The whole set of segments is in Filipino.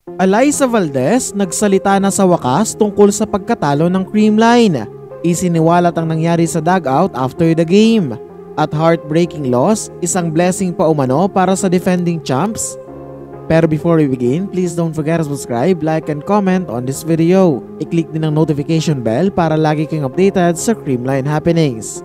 Alyssa Valdez nagsalita na sa wakas tungkol sa pagkatalo ng Creamline. Isiniwalat ang nangyari sa dugout after the game. At heartbreaking loss, isang blessing pa umano para sa defending champs. Pero before we begin, please don't forget to subscribe, like, and comment on this video. I-click din ang notification bell para lagi kang updated sa Creamline happenings.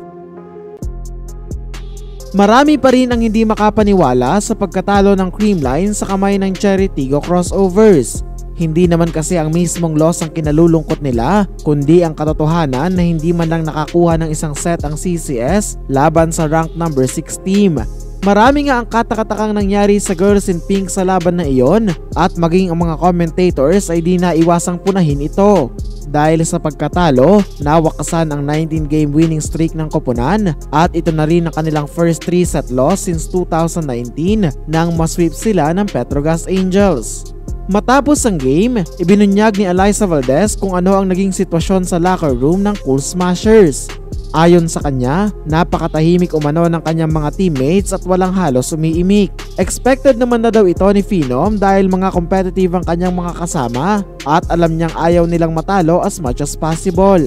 Marami pa rin ang hindi makapaniwala sa pagkatalo ng Creamline sa kamay ng Cherry Tigo Crossovers. Hindi naman kasi ang mismong loss ang kinalulungkot nila, kundi ang katotohanan na hindi man lang nakakuha ng isang set ang CCS laban sa rank number 6 team. Marami nga ang katakatakang nangyari sa Girls in Pink sa laban na iyon at maging ang mga commentators ay di naiwasang punahin ito. Dahil sa pagkatalo, nawakasan ang 19-game winning streak ng koponan at ito na rin ang kanilang first 3-set loss since 2019 nang masweep sila ng Petrogas Angels. Matapos ang game, ibinunyag ni Alyssa Valdez kung ano ang naging sitwasyon sa locker room ng Cool Smashers. Ayon sa kanya, napakatahimik umano ng kanyang mga teammates at walang halos umiimik. Expected naman na daw ito ni Phenom dahil mga competitive ang kanyang mga kasama at alam niyang ayaw nilang matalo as much as possible.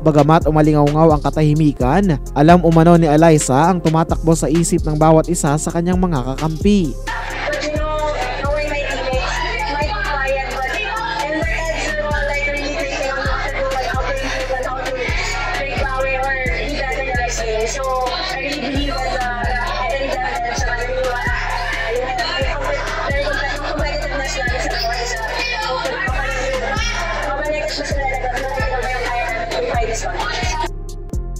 Bagamat umalingaw-ngaw ang katahimikan, alam umano ni Alyssa ang tumatakbo sa isip ng bawat isa sa kanyang mga kakampi. So, I really believe that independence sa competitiveness natin sa buhay sa mabalikas mas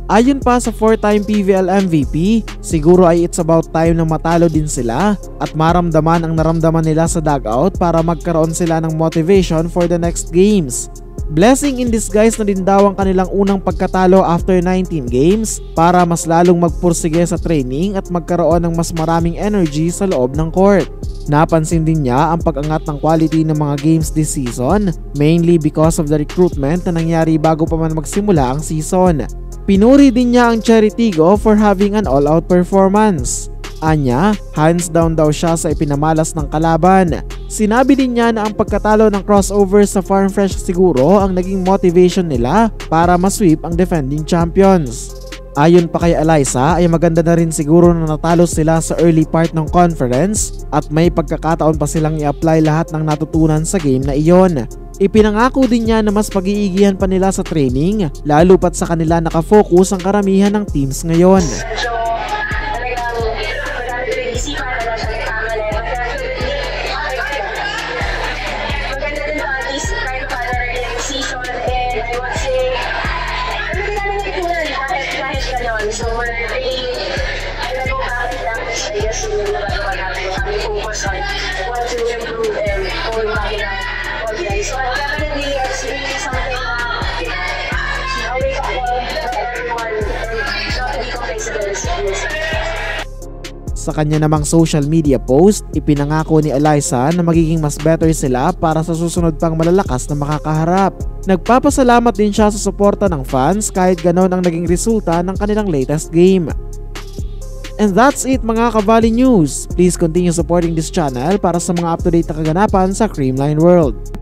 Ayon pa sa 4-time PVL MVP, siguro ay it's about time na matalo din sila at maramdaman ang naramdaman nila sa dugout para magkaroon sila ng motivation for the next games. Blessing in disguise na din daw ang kanilang unang pagkatalo after 19 games para mas lalong magpursige sa training at magkaroon ng mas maraming energy sa loob ng court. Napansin din niya ang pag-angat ng quality ng mga games this season, mainly because of the recruitment na nangyari bago pa man magsimula ang season. Pinuri din niya ang Cherry Tigo for having an all-out performance. Anya, hands down daw siya sa ipinamalas ng kalaban. Sinabi din niya na ang pagkatalo ng crossovers sa Farm Fresh siguro ang naging motivation nila para masweep ang defending champions. Ayon pa kay Alyssa ay maganda na rin siguro na natalo sila sa early part ng conference at may pagkakataon pa silang i-apply lahat ng natutunan sa game na iyon. Ipinangako din niya na mas pag-iigihan pa nila sa training, lalo pat sa kanila nakafocus ang karamihan ng teams ngayon. So we're really go back and I guess yung nagagawa natin kami focus on what to improve and going back in all guys. So definitely it's really something na wake up call for everyone and not to be complacent in this. Sa kanya namang social media post, ipinangako ni Alyssa na magiging mas better sila para sa susunod pang malalakas na makakaharap. Nagpapasalamat din siya sa suporta ng fans kahit ganon ang naging resulta ng kanilang latest game. And that's it mga Kavali News. Please continue supporting this channel para sa mga up-to-date na kaganapan sa Creamline World.